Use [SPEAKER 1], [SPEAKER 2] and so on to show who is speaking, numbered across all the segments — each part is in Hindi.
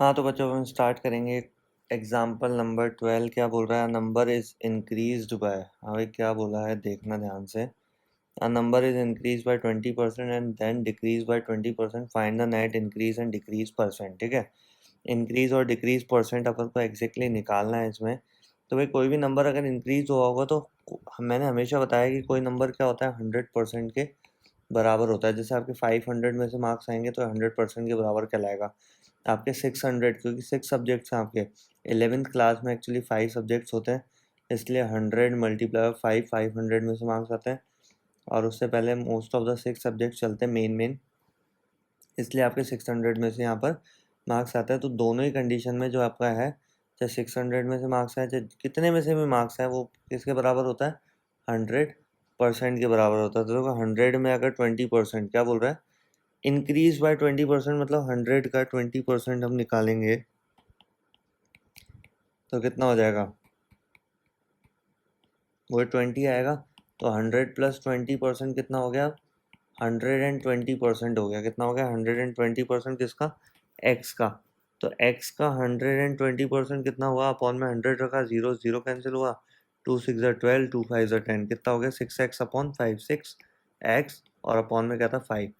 [SPEAKER 1] हाँ तो बच्चों हम स्टार्ट करेंगे। एग्जाम्पल नंबर 12 क्या बोल रहा है? नंबर इज इंक्रीज्ड बाय, हाँ भाई क्या बोला है देखना ध्यान से। A number is increase by 20% and then decrease by 20%, find the net increase and decrease percent. ठीक है, इंक्रीज और डिक्रीज परसेंट अपन को एग्जैक्टली निकालना है इसमें। तो भाई कोई भी नंबर अगर इंक्रीज हुआ होगा तो मैंने हमेशा बताया कि कोई नंबर क्या होता है 100% के बराबर होता है। जैसे आपके 500 में से मार्क्स आएंगे तो 100% के बराबर कहलाएगा। आपके 600, क्योंकि 6 सब्जेक्ट्स हैं आपके 11th क्लास में, एक्चुअली 5 सब्जेक्ट्स होते हैं, इसलिए 100 मल्टीप्लाई 500 में से मार्क्स आते हैं। और उससे पहले मोस्ट ऑफ द 6 सब्जेक्ट चलते हैं मेन, इसलिए आपके 600 में से यहाँ पर मार्क्स आता है। तो दोनों ही कंडीशन में जो आपका है, चाहे 600 में से मार्क्स है चाहे कितने में से भी मार्क्स है, वो किसके बराबर होता है? 100% के बराबर होता है। तो देखो 100 में अगर 20% क्या बोल रहा है? इंक्रीज बाय 20%, मतलब 100 का 20% हम निकालेंगे तो कितना हो जाएगा? वो 20 आएगा। तो 100 प्लस 20% कितना हो गया? 120% हो गया। कितना हो गया? 120% किसका? एक्स का। तो एक्स का 120% कितना हुआ? अपॉन में 100 रखा, जीरो जीरो कैंसिल हुआ, 2 6 12, 2 5 10, कितना हो गया? 6x अपॉन 5, 6x, और अपॉन में क्या था? 5।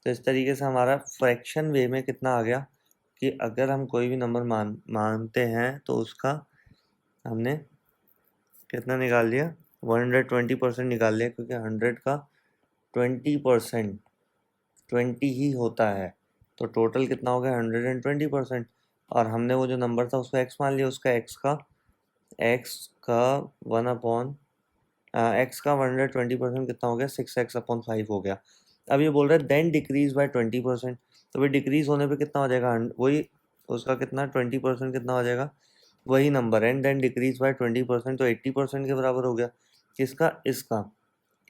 [SPEAKER 1] तो इस तरीके से हमारा फ्रैक्शन वे में कितना आ गया कि अगर हम कोई भी नंबर मानते हैं तो उसका हमने कितना निकाल लिया? 120% निकाल लिया, क्योंकि 100 का 20% 20 ही होता है। तो टोटल कितना हो गया? 120%। और हमने वो जो नंबर था उसको एक्स मान लिया, उसका एक्स का 120% कितना हो गया? 6x/5 हो गया। अब ये बोल रहा है देन डिक्रीज बाय 20%। तो भाई डिक्रीज होने पे कितना हो जाएगा? वही उसका कितना 20% कितना हो जाएगा? वही नंबर है। एंड देन डिक्रीज बाय 20%, तो 80% के बराबर हो गया। किसका? इसका।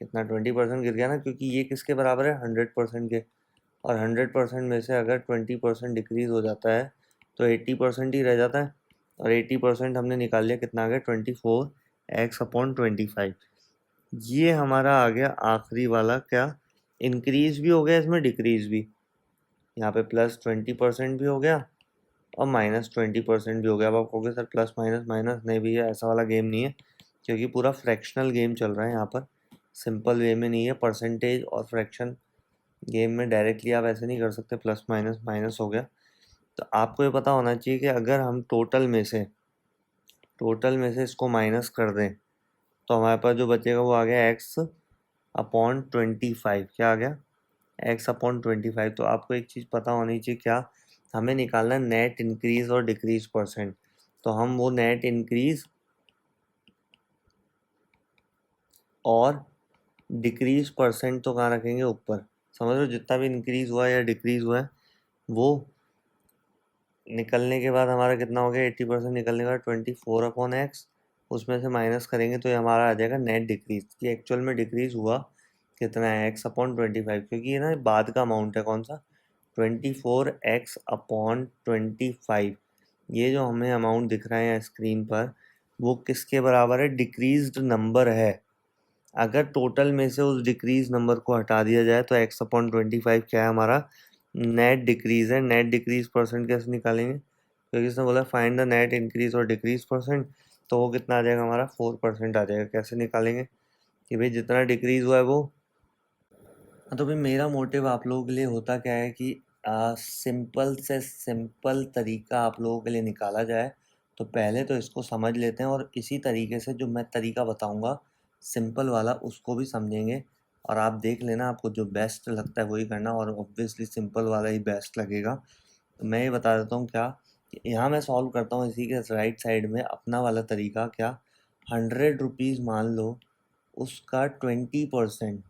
[SPEAKER 1] कितना? 20% गिर गया ना, क्योंकि ये किसके बराबर है? 100% के। और 100% में से अगर 20% डिक्रीज हो जाता है तो 80% ही रह जाता है। और 80% हमने निकाल लिया, कितना आ गया? 24x/25। ये हमारा आ गया आखिरी वाला। क्या? इंक्रीज भी हो गया इसमें, डिक्रीज भी। यहाँ पे +20% भी हो गया और -20% भी हो गया। अब आप कहोगे सर प्लस माइनस माइनस, नहीं भैया ऐसा वाला गेम नहीं है, क्योंकि पूरा फ्रैक्शनल गेम चल रहा है यहाँ पर, सिंपल वे में नहीं है। परसेंटेज और फ्रैक्शन गेम में डायरेक्टली आप ऐसे नहीं कर सकते, प्लस माइनस माइनस हो गया। तो आपको ये पता होना चाहिए कि अगर हम टोटल में से इसको माइनस कर दें तो हमारे पास जो बचेगा वो आ गया x/25। क्या आ गया? x/25। तो आपको एक चीज़ पता होनी चाहिए, क्या? हमें निकालना है नेट इंक्रीज और डिक्रीज परसेंट। तो हम वो नेट इंक्रीज और डिक्रीज परसेंट तो कहाँ रखेंगे? ऊपर। समझ लो जितना भी इंक्रीज हुआ या डिक्रीज हुआ है वो निकलने के बाद हमारा कितना हो गया? 80% निकलने के बाद 24/x, उसमें से माइनस करेंगे तो ये हमारा आ जाएगा नेट डिक्रीज। कि एक्चुअल में डिक्रीज हुआ कितना है? x/25, क्योंकि ये ना बाद का अमाउंट है। कौन सा? 24x/25। ये जो हमें अमाउंट दिख रहा है स्क्रीन पर, वो किसके बराबर है? डिक्रीज्ड नंबर है। अगर टोटल में से उस डिक्रीज नंबर को हटा दिया जाए तो x/25 क्या है हमारा? नेट डिक्रीज है। नेट डिक्रीज परसेंट कैसे निकालेंगे? क्योंकि इसने बोला फाइंड द नेट इंक्रीज और डिक्रीज परसेंट, तो वो कितना आ जाएगा हमारा? 4% आ जाएगा। कैसे निकालेंगे कि भाई जितना डिक्रीज हुआ है वो। हाँ, तो भाई मेरा मोटिव आप लोगों के लिए होता क्या है कि सिंपल से सिंपल तरीका आप लोगों के लिए निकाला जाए। तो पहले तो इसको समझ लेते हैं और इसी तरीके से जो मैं तरीका बताऊंगा सिंपल वाला उसको भी समझेंगे। और आप देख लेना, आपको जो बेस्ट लगता है वही करना, और ऑब्वियसली सिंपल वाला ही बेस्ट लगेगा। तो मैं ये बता देता हूँ क्या कि यहाँ मैं सॉल्व करता हूँ इसी के राइट साइड में अपना वाला तरीका। क्या? 100 रुपीज़ मान लो, उसका 20%,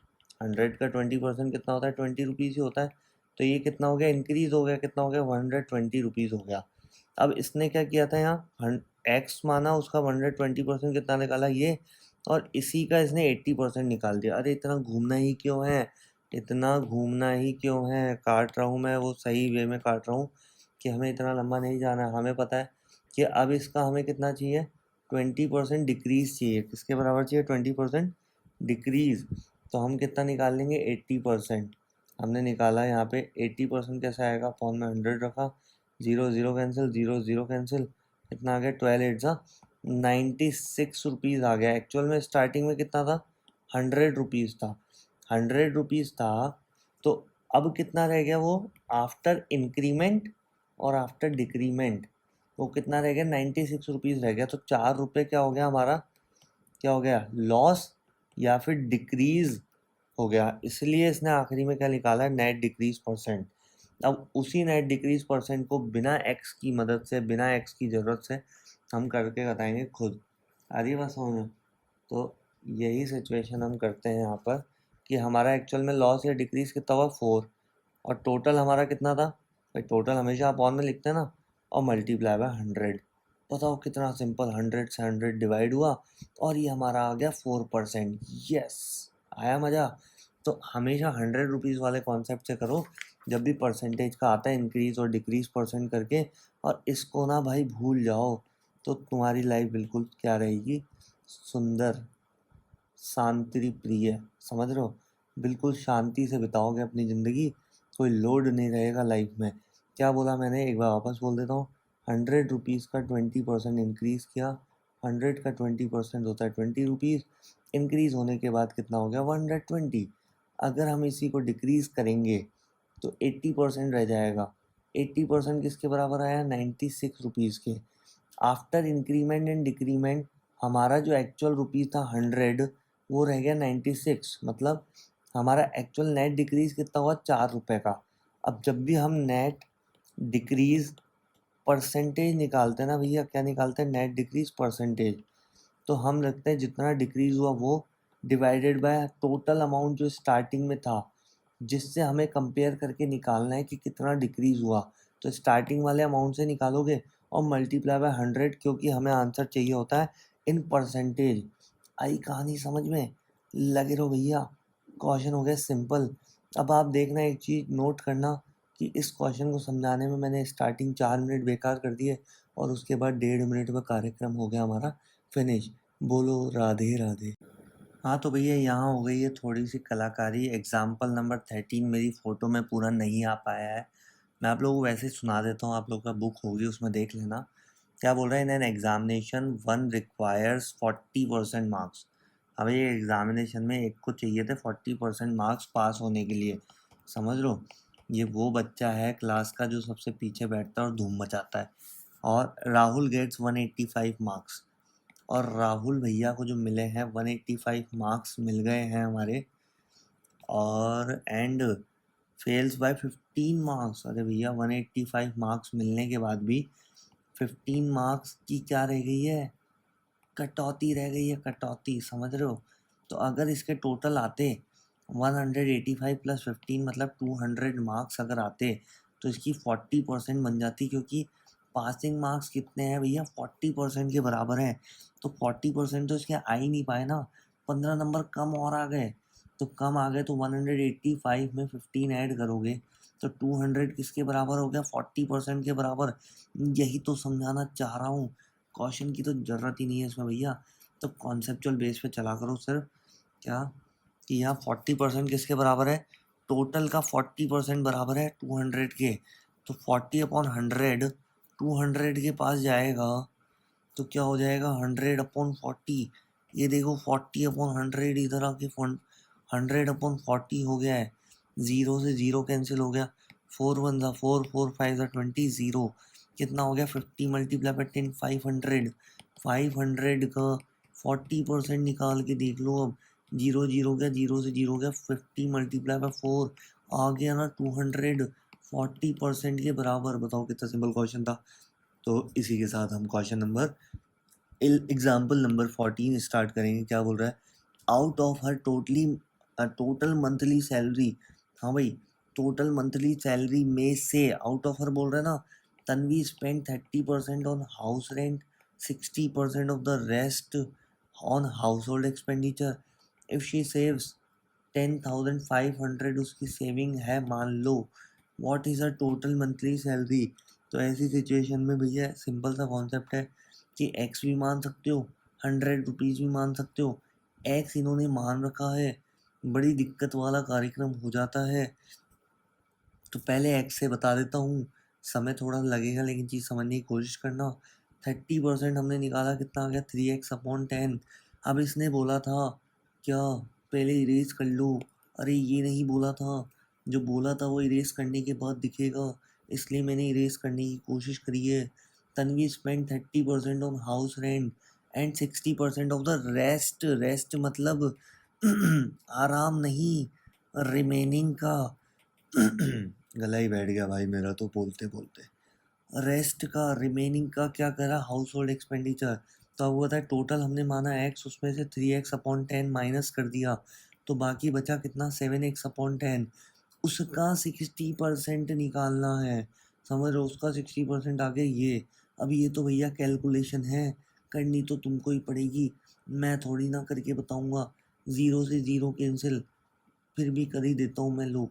[SPEAKER 1] 100 का 20% कितना होता है? 20 रुपीज़ ही होता है। तो ये कितना हो गया? इंक्रीज हो गया। कितना हो गया? 120 रुपीज़ हो गया। अब इसने क्या किया था यहाँ? एक्स माना, उसका 120% कितना निकाला ये, और इसी का इसने 80% निकाल दिया। अरे इतना घूमना ही क्यों है? इतना घूमना ही क्यों है? काट रहा हूँ मैं, वो सही वे में काट रहा हूँ कि हमें इतना लंबा नहीं जाना है। हमें पता है कि अब इसका हमें कितना चाहिए? 20% डिक्रीज चाहिए। किसके बराबर चाहिए? 20% डिक्रीज। तो हम कितना निकाल लेंगे? 80%। हमने निकाला यहाँ पे 80% कैसे आएगा? अपॉन में 100 रखा, zero zero cancel, zero zero cancel, कितना आ गया, 12 8 96 रुपीज़ आ गया। एक्चुअल में स्टार्टिंग में कितना था, 100 रुपीज़ था, 100 रुपीज़ था। तो अब कितना रह गया वो, आफ्टर इंक्रीमेंट और आफ्टर डिक्रीमेंट वो कितना रह गया, 96 रुपीज़ रह गया। तो 4 रुपये क्या हो गया हमारा, क्या हो गया, लॉस या फिर डिक्रीज हो गया। इसलिए इसने आखिरी में क्या निकाला है, नेट डिक्रीज परसेंट। अब उसी नेट डिक्रीज परसेंट को बिना एक्स की मदद से, बिना एक्स की ज़रूरत से हम करके बताएंगे खुद। आ रही है बात समझ में? तो यही सिचुएशन हम करते हैं यहाँ पर कि हमारा एक्चुअल में लॉस या डिक्रीज कितना हुआ, 4, और टोटल हमारा कितना था भाई, टोटल हमेशा आप ऑन में लिखते हैं ना, और मल्टीप्लाई बाय 100। बताओ कितना सिंपल, 100 से 100 डिवाइड हुआ और ये हमारा आ गया 4%। यस, आया मज़ा। तो हमेशा 100 रुपीज़ वाले कॉन्सेप्ट से करो जब भी परसेंटेज का आता है, इंक्रीज और डिक्रीज परसेंट करके। और इसको ना भाई भूल जाओ तो तुम्हारी लाइफ बिल्कुल क्या रहेगी, सुंदर, शांति प्रिय, समझ रहे हो, बिल्कुल शांति से बिताओगे अपनी ज़िंदगी, कोई लोड नहीं रहेगा लाइफ में। क्या बोला मैंने, एक बार वापस बोल देता हूँ, 100 रुपीज़ का 20% इंक्रीज़ किया, 100 का 20% होता है 20 रुपीज़, इंक्रीज़ होने के बाद कितना हो गया, 120। अगर हम इसी को डिक्रीज़ करेंगे तो 80% रह जाएगा। 80% किसके बराबर आया, 96 रुपीज़ के। आफ्टर इंक्रीमेंट एंड डिक्रीमेंट हमारा जो एक्चुअल रुपीज़ था 100, वो रह गया 96। मतलब हमारा एक्चुअल नेट डिक्रीज कितना हुआ, 4 रुपये का। अब जब भी हम नेट डिक्रीज परसेंटेज निकालते हैं ना भैया, क्या निकालते हैं, नेट डिक्रीज परसेंटेज, तो हम रखते हैं जितना डिक्रीज हुआ वो डिवाइडेड बाय टोटल अमाउंट जो स्टार्टिंग में था, जिससे हमें कंपेयर करके निकालना है कि कितना डिक्रीज हुआ। तो स्टार्टिंग वाले अमाउंट से निकालोगे और मल्टीप्लाई बाय 100, क्योंकि हमें आंसर चाहिए होता है इन परसेंटेज। आई कहानी समझ में, लगे रहो भैया, क्वेश्चन हो गया सिंपल। अब आप देखना, एक चीज़ नोट करना कि इस क्वेश्चन को समझाने में मैंने स्टार्टिंग 4 मिनट बेकार कर दिए और उसके बाद 1.5 मिनट में कार्यक्रम हो गया हमारा फिनिश। बोलो राधे राधे। हाँ तो भैया यहाँ हो गई है थोड़ी सी कलाकारी। एग्जाम्पल नंबर 13 मेरी फ़ोटो में पूरा नहीं आ पाया है, मैं आप लोगों को वैसे ही सुना देता हूँ, आप लोग का बुक होगी उसमें देख लेना। क्या बोल रहा है, in an examination one requires 40% marks. अब ये एग्जामिनेशन में एक को चाहिए थे 40% मार्क्स पास होने के लिए, समझ लो। ये वो बच्चा है क्लास का जो सबसे पीछे बैठता है और धूम मचाता है। और राहुल गेट्स 185 मार्क्स, और राहुल भैया को जो मिले हैं 185 मार्क्स मिल गए हैं हमारे। और एंड फेल्स बाय 15 मार्क्स। अरे भैया 185 मार्क्स मिलने के बाद भी 15 मार्क्स की क्या रह गई है, कटौती रह गई है, कटौती, समझ रहे हो। तो अगर इसके टोटल आते 185 प्लस 15 मतलब 200 मार्क्स अगर आते तो इसकी 40% बन जाती, क्योंकि पासिंग मार्क्स कितने हैं भैया, 40% के बराबर हैं। तो 40% तो इसके आ ही नहीं पाए ना, 15 नंबर कम और आ गए। तो कम आ गए तो 185 में 15 ऐड करोगे तो 200 किसके बराबर हो गया, 40% के बराबर। यही तो समझाना चाह रहा हूँ, क्वेश्चन की तो ज़रूरत ही नहीं है इसमें भैया। तो कॉन्सेप्चुअल बेस पे चला करो सिर्फ। क्या कि यहाँ 40% किसके बराबर है, टोटल का 40% बराबर है 200 के। तो 40/100 200 के पास जाएगा तो क्या हो जाएगा, 100/40। ये देखो 40/100 इधर आके 100/40 हो गया है। ज़ीरो से ज़ीरो कैंसिल हो गया, 4 1 ज़ा 4, 4 5 ज़ा 20, ज़ीरो। कितना हो गया, 50 मल्टीप्लाई बाई 10, 500। 500 का 40% निकाल के देख लो अब। जीरो जीरो गया, जीरो से जीरो गया, 50 मल्टीप्लाई बाई 4 आ गया ना 200, 40% के बराबर। बताओ कितना सिंपल क्वेश्चन था। तो इसी के साथ हम question number example number 14 start करेंगे। क्या बोल रहा है, out of her total monthly salary. हाँ भाई, टोटल मंथली सैलरी में से आउट ऑफ हर बोल रहे हैं ना, Tanvi spend 30% on house rent, 60% of the rest on household expenditure. If she saves 10,500 उसकी सेविंग है मान लो, what is a total monthly salary. तो ऐसी सिचुएशन में भैया सिंपल सा कॉन्सेप्ट है कि एक्स भी मान सकते हो, 100 रुपीज़ भी मान सकते हो। एक्स इन्होंने मान रखा है, बड़ी दिक्कत वाला कार्यक्रम हो जाता है। तो पहले एक्स से बता देता हूँ, समय थोड़ा लगेगा लेकिन चीज़ समझने की कोशिश करना। 30% हमने निकाला, कितना आ गया 3x/10। अब इसने बोला था क्या पहले इरेज कर लो, अरे ये नहीं बोला था, जो बोला था वो इरेज करने के बाद दिखेगा, इसलिए मैंने इरेज करने की कोशिश करी है। Tanvi spend 30% on house rent and 60% of the rest. Rest मतलब आराम नहीं, रिमेनिंग का गला ही बैठ गया भाई मेरा तो बोलते बोलते। रेस्ट का, रिमेनिंग का क्या करा, हाउस होल्ड एक्सपेंडिचर। तो अब हुआ था टोटल हमने माना x, उसमें से 3x/10 माइनस कर दिया, तो बाकी बचा कितना 7x/10। उसका 60% निकालना है, समझ रहे हो, उसका 60% आ गया ये। अब ये तो भैया कैलकुलेशन है, करनी तो तुमको ही पड़ेगी, मैं थोड़ी ना करके बताऊंगा। ज़ीरो से ज़ीरो कैंसिल, फिर भी कर ही देता हूँ मैं। लो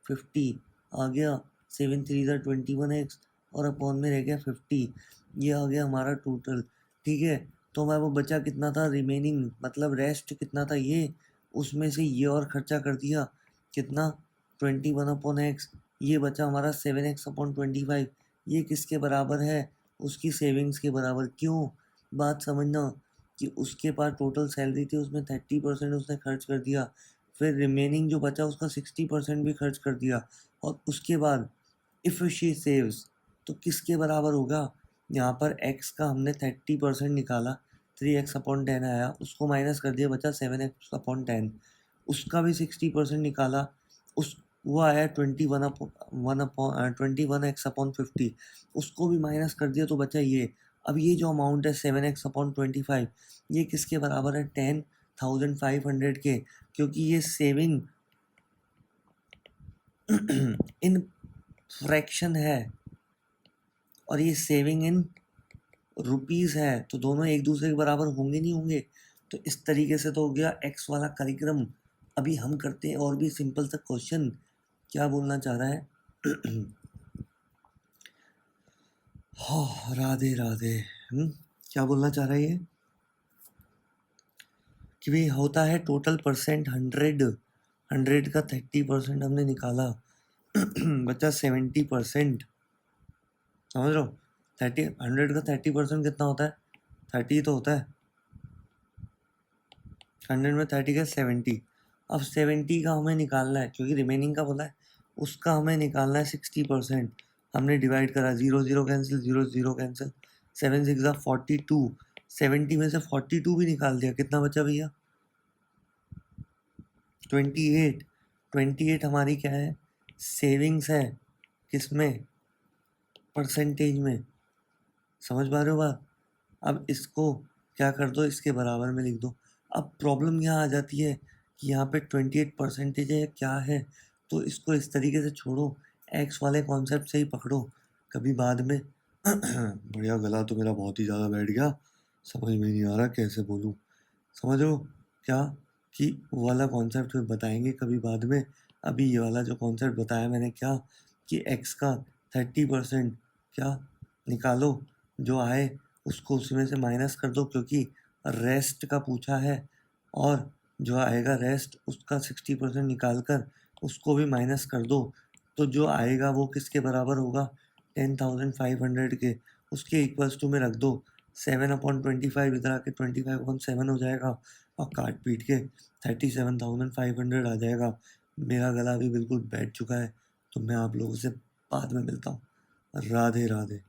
[SPEAKER 1] 50 आ गया, 7×3 = 21x और अपॉन में रह गया 50। ये आ गया हमारा टोटल, ठीक है। तो हमारा वो बचा कितना था रिमेनिंग, मतलब रेस्ट कितना था ये, उसमें से ये और खर्चा कर दिया, कितना 21/x। ये बचा हमारा 7x/25। ये किसके बराबर है, उसकी सेविंग्स के बराबर। क्यों, बात समझना, कि उसके पास टोटल सैलरी थी, उसमें 30% उसने खर्च कर दिया, फिर रिमेनिंग जो बचा उसका 60% भी खर्च कर दिया, और उसके बाद इफ़ शी सेव्स तो किसके बराबर होगा। यहाँ पर x का हमने 30% निकाला, 3x/10 आया, उसको माइनस कर दिया, बचा 7x/10। उसका भी 60% निकाला, उस वो आया 21x/50, उसको भी माइनस कर दिया तो बचा ये। अब ये जो अमाउंट है 7x/25, ये किसके बराबर है, 10,500 के, क्योंकि ये सेविंग इन फ्रैक्शन है और ये सेविंग इन रुपीज़ है, तो दोनों एक दूसरे के बराबर होंगे नहीं होंगे। तो इस तरीके से तो हो गया एक्स वाला कार्यक्रम। अभी हम करते हैं और भी सिंपल सा क्वेश्चन। क्या बोलना चाह रहा है हाँ राधे राधे। क्या बोलना चाह रहा है ये, कि भाई होता है टोटल परसेंट 100, 100 का 30% हमने निकाला, बचा 70%। समझ रहे हो, 100 का 30% कितना होता है, 30 तो होता है। 100 में 30 का 70। अब 70 का हमें निकालना है, क्योंकि रिमेनिंग का बोला है, उसका हमें निकालना है 60%। हमने डिवाइड करा, 0 0 कैंसिल, 0 0 कैंसिल, 7 6 42। 70 में से 42 भी निकाल दिया, कितना बचा भैया 28। 28 हमारी क्या है, सेविंग्स है, किसमें, परसेंटेज में। समझ पा रहे हो बात। अब इसको क्या कर दो, इसके बराबर में लिख दो। अब प्रॉब्लम यहाँ आ जाती है कि यहाँ पे 28% है या क्या है, तो इसको इस तरीके से छोड़ो, एक्स वाले कॉन्सेप्ट से ही पकड़ो, कभी बाद में बढ़िया, गला तो मेरा बहुत ही ज़्यादा बैठ गया, समझ में नहीं आ रहा कैसे बोलूँ। समझ रहे हो क्या, कि वो वाला कॉन्सेप्ट में बताएंगे कभी बाद में। अभी ये वाला जो कॉन्सेप्ट बताया मैंने, क्या कि एक्स का 30% क्या निकालो, जो आए उसको उसमें से माइनस कर दो, क्योंकि रेस्ट का पूछा है, और जो आएगा रेस्ट उसका 60% निकाल कर उसको भी माइनस कर दो, तो जो आएगा वो किसके बराबर होगा, 10,500 के। उसके इक्वल्स टू में रख दो 7/25, इधर आके 25/7 हो जाएगा, और काट पीट के 37,500 आ जाएगा। मेरा गला भी बिल्कुल बैठ चुका है, तो मैं आप लोगों से बाद में मिलता हूँ। राधे राधे।